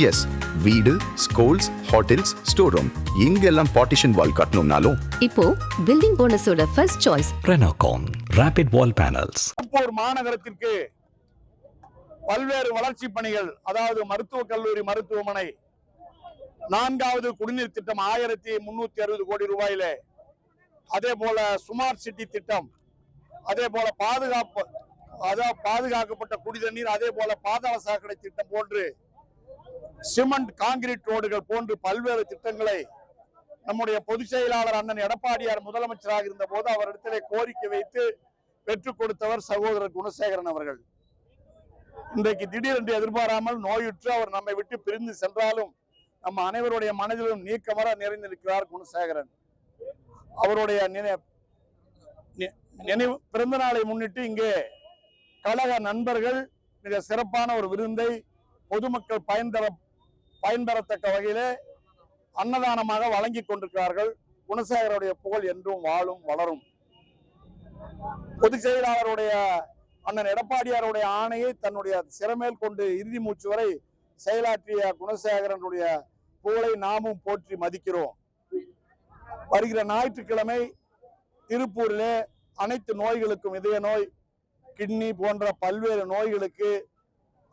S, வீடு, schools, hotels, store room இங்கெல்லாம் partition wall கட்டணும்னாலும் இப்போ பில்டிங் போனஸோட first choice Renocon Rapid Wall Panels. Tiruppur மாநகரத்திற்கு பல்வேறு வளர்ச்சி பணிகள், அதாவது மருத்துவக் கல்லூரி, மருத்துவமனை, 4வது குடிநீர் திட்டம் 1360 கோடி ரூபாயிலே, அதே போல ஸ்மார்ட் சிட்டி திட்டம், அதே போல பாதுகாக்கப்பட்ட குடிதண்ணீர், அதே போல பாதாள சாக்கடை திட்டம் போன்று சிமெண்ட் கான்கிரீட் ரோடுகள் போன்று பல்வேறு திட்டங்களை நம்முடைய பொதுச் செயலாளர் அண்ணன் எடப்பாடியார் முதலமைச்சராக இருந்த போது அவரிடத்திலே கோரிக்கை வைத்து பெற்றுக் கொடுத்தவர் சகோதரர் குணசேகரன் அவர்கள். இன்றைக்கு திடீரென்று எதிர்பாராமல் நோயுற்று அவர் நம்மை விட்டு பிரிந்து சென்றாலும் நம்ம அனைவருடைய மனதிலும் நீக்கமர நிறைந்திருக்கிறார் குணசேகரன். அவருடைய நினைவு பிறந்த நாளை முன்னிட்டு இங்கே கழக நண்பர்கள் மிக சிறப்பான ஒரு விருந்தை பொதுமக்கள் பயன்பெறத்தக்க வகையிலே அன்னதானமாக வழங்கி கொண்டிருக்கிறார்கள். குணசேகருடைய புகழ் என்றும் வாழும் வளரும். பொதுச் செயலாளருடைய அண்ணன் எடப்பாடியாருடைய ஆணையை தன்னுடைய சிறமேல் கொண்டு இறுதி மூச்சு வரை செயலாற்றிய குணசேகரனுடைய புகழை நாமும் போற்றி மதிக்கிறோம். வருகிற ஞாயிற்றுக்கிழமை திருப்பூரிலே அனைத்து நோய்களுக்கும், இதய நோய், கிட்னி போன்ற பல்வேறு நோய்களுக்கு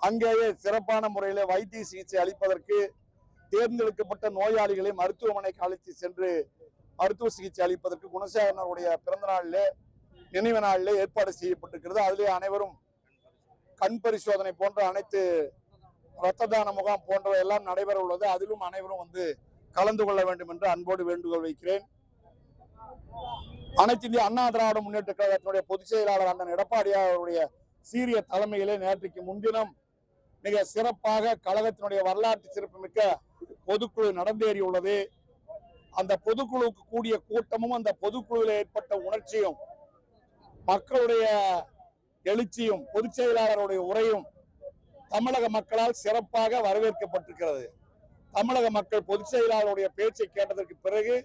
அங்கேயே சிறப்பான முறையில வைத்திய சிகிச்சை அளிப்பதற்கு தேர்ந்தெடுக்கப்பட்ட நோயாளிகளை மருத்துவமனைக்கு அழைத்து சென்று மருத்துவ சிகிச்சை அளிப்பதற்கு குணசேகரனுடைய பிறந்த நாளிலே, நினைவு நாளிலே ஏற்பாடு செய்யப்பட்டிருக்கிறது. அதிலே அனைவரும் கண் பரிசோதனை போன்ற அனைத்து இரத்த தான முகாம் போன்றவை எல்லாம் நடைபெற உள்ளது. அதிலும் அனைவரும் வந்து கலந்து கொள்ள வேண்டும் என்று அன்போடு வேண்டுகோள் வைக்கிறேன். அனைத்து இந்திய அண்ணா திராவிட முன்னேற்ற கழகத்தினுடைய பொதுச் செயலாளர் அண்ணன் எடப்பாடியாருடைய சீரிய தலைமையிலே நேற்றைக்கு முன்தினம் மிக சிறப்பாக கழகத்தினுடைய வரலாற்று சிறப்புமிக்க பொதுக்குழு நடந்தேறியுள்ளது. அந்த பொதுக்குழுவுக்கு கூடிய கூட்டமும், அந்த பொதுக்குழுவில் ஏற்பட்ட உணர்ச்சியும், மக்களுடைய எழுச்சியும், பொதுச் செயலாளருடைய உரையும் தமிழக மக்களால் சிறப்பாக வரவேற்கப்பட்டிருக்கிறது. தமிழக மக்கள் பொதுச் செயலாளருடைய பேச்சை கேட்டதற்கு பிறகு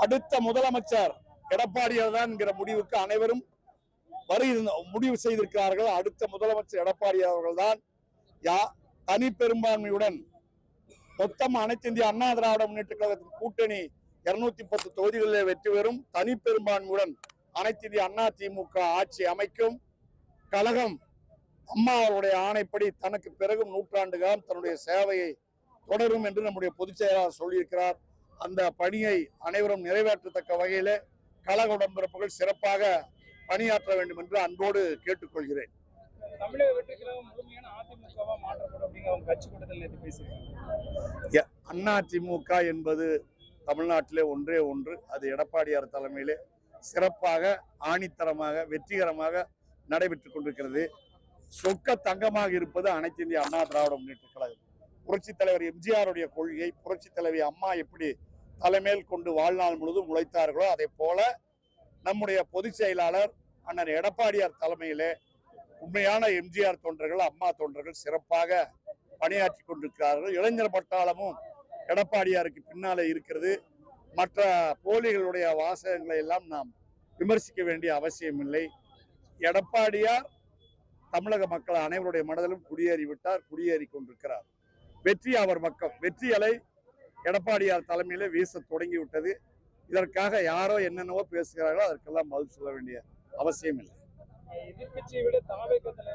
அடுத்த முதலமைச்சர் எடப்பாடியார் தான் என்கிற முடிவுக்கு அனைவரும் முடிவு செய்திருக்கிறார்கள். அடுத்த முதலமைச்சர் எடப்பாடியார் அவர்கள் தான் தனி பெரும்பான்மையுடன் மொத்தம் அனைத்து இந்திய அண்ணா திராவிட முன்னேற்ற கழகத்தின் கூட்டணி 210 தொகுதிகளிலே வெற்றி பெறும். தனி பெரும்பான்மையுடன் அனைத்து இந்திய அண்ணா திமுக ஆட்சி அமைக்கும். கழகம் அம்மா அவருடைய ஆணைப்படி தனக்கு பிறகு 100 ஆண்டு காலம் தன்னுடைய சேவையை தொடரும் என்று நம்முடைய பொதுச் செயலாளர் சொல்லியிருக்கிறார். அந்த பணியை அனைவரும் நிறைவேற்றத்தக்க வகையிலே கழக உடன்பிறப்புகள் சிறப்பாக பணியாற்ற வேண்டும் என்று அன்போடு கேட்டுக்கொள்கிறேன். தமிழக வெற்றிக்கழகம் முழுமையான அதிமுகவா மாற்றப்படும் அப்படிங்கிற அவங்க கட்சி கூட்டத்தில் நேற்று பேசியிருக்காங்க. அதிமுக என்பது தமிழ்நாட்டிலே ஒன்றே ஒன்று. அது எடப்பாடியார் தலைமையிலே சிறப்பாக, ஆணித்தரமாக, வெற்றிகரமாக நடைபெற்றுக் கொண்டிருக்கிறது. சொக்க தங்கமாக இருப்பது அனைத்து இந்திய அண்ணா திராவிட முன்னேற்ற கழகம். புரட்சித் தலைவர் எம்ஜிஆருடைய கொள்கை, புரட்சித் தலைவி அம்மா எப்படி தலைமையில் கொண்டு வாழ்நாள் முழுவதும் உழைத்தார்களோ அதே போல நம்முடைய பொதுச் செயலாளர் அண்ணன் எடப்பாடியார் தலைமையிலே உண்மையான எம்ஜிஆர் தொண்டர்கள், அம்மா தொண்டர்கள் சிறப்பாக பணியாற்றி கொண்டிருக்கிறார்கள். இளைஞர் பட்டாளமும் எடப்பாடியாருக்கு பின்னாலே இருக்கிறது. மற்ற போலிகளுடைய வாசகங்களை எல்லாம் நாம் விமர்சிக்க வேண்டிய அவசியம் இல்லை. எடப்பாடியார் தமிழக மக்கள் அனைவருடைய மனதிலும் குடியேறிவிட்டார், குடியேறி கொண்டிருக்கிறார். வெற்றி அவர் பக்கம். வெற்றி அலை எடப்பாடியார் தலைமையிலே வீச தொடங்கிவிட்டது. இதற்காக யாரோ என்னென்னவோ பேசுகிறார்களோ அதற்கெல்லாம் பதில் சொல்ல வேண்டிய அவசியம் இல்லை. எதிர்கட்சியை விட தாவேக்கத்துல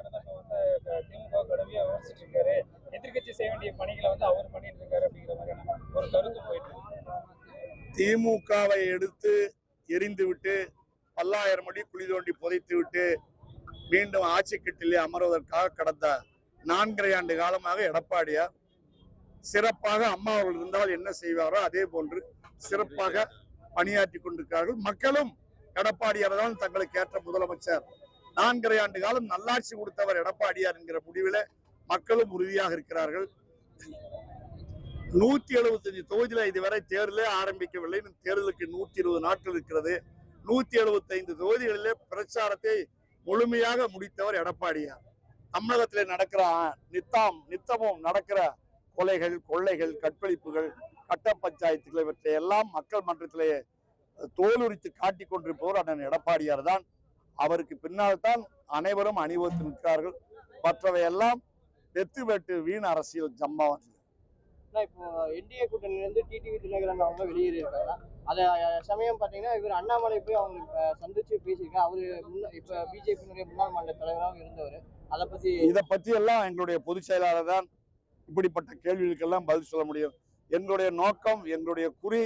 திமுக கடமையா விமர்சிட்டு இருக்காரு. எதிர்கட்சி செய்ய வேண்டிய பணிகளை அவர் பண்ணிட்டு இருக்காரு அப்படிங்கிற மாதிரியான ஒரு கருத்து போயிட்டு திமுகவை எடுத்து எரிந்து விட்டு 1000 அடி குழி தோண்டி புதைத்து விட்டு மீண்டும் ஆட்சி கட்டிலே அமர்வதற்காக கடந்த 4.5 ஆண்டு காலமாக எடப்பாடியார் சிறப்பாக அம்மா அவர்கள் இருந்தால் என்ன செய்வாரோ அதே போன்று சிறப்பாக பணியாற்றி கொண்டிருக்கிறார்கள். மக்களும் எடப்பாடியார் தான் தங்களுக்கு ஏற்ற முதலமைச்சர், 4.5 ஆண்டு காலம் நல்லாட்சி கொடுத்தவர் எடப்பாடியார் என்கிற முடிவில் மக்களும் உறுதியாக இருக்கிறார்கள். 175 தொகுதியில இதுவரை தேர்தலே ஆரம்பிக்கவில்லை. தேர்தலுக்கு 120 நாட்கள் இருக்கிறது. 175 தொகுதிகளிலே பிரச்சாரத்தை முழுமையாக முடித்தவர் எடப்பாடியார். தமிழகத்திலே நடக்கிற நித்தமும் நடக்கிற கொலைகள், கொள்ளைகள், கற்பழிப்புகள், கட்ட பஞ்சாயத்துகள் இவற்றை எல்லாம் மக்கள் மன்றத்திலே தோலுரித்து காட்டிக் கொண்டிருப்பவர் அண்ணன் எடப்பாடியார் தான். அவருக்கு பின்னால் தான் அனைவரும் அணிவகுத்து நிற்கிறார்கள். மற்றவையெல்லாம் வெத்து வெட்டு வீண் அரசியல் ஜம்பாவன். இப்போ என்டிஏ கூட்டணியிலிருந்து டிடிவி தினகரன் அவங்க வெளியேறியிருக்காங்க. அதை சமயம் பார்த்தீங்கன்னா இவர் அண்ணாமலை போய் அவங்களுக்கு சந்திச்சு பேசியிருக்காரு. அவரு இப்ப பிஜேபியினுடைய முன்னாள் மாநில தலைவராகவும் இருந்தவர். இதை பத்தி எல்லாம் எங்களுடைய பொதுச் செயலாளர் தான் இப்படிப்பட்ட கேள்விகளுக்கெல்லாம் பதில் சொல்ல முடியும். எங்களுடைய நோக்கம், எங்களுடைய குறி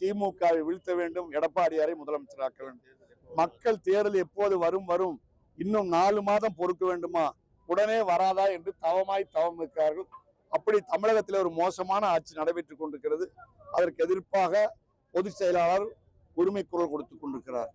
திமுகவை வீழ்த்த வேண்டும், எடப்பாடியாரை முதலமைச்சராக்க வேண்டும். மக்கள் தேர்தல் எப்போது வரும், இன்னும் 4 மாதம் பொறுக்க வேண்டுமா, உடனே வராதா என்று தவம் இருக்கிறார்கள். அப்படி தமிழகத்தில் ஒரு மோசமான ஆட்சி நடைபெற்றுக் கொண்டிருக்கிறது. அதற்கு எதிர்ப்பாக பொதுச் செயலாளர் உரிமை குரல் கொடுத்துக் கொண்டிருக்கிறார்.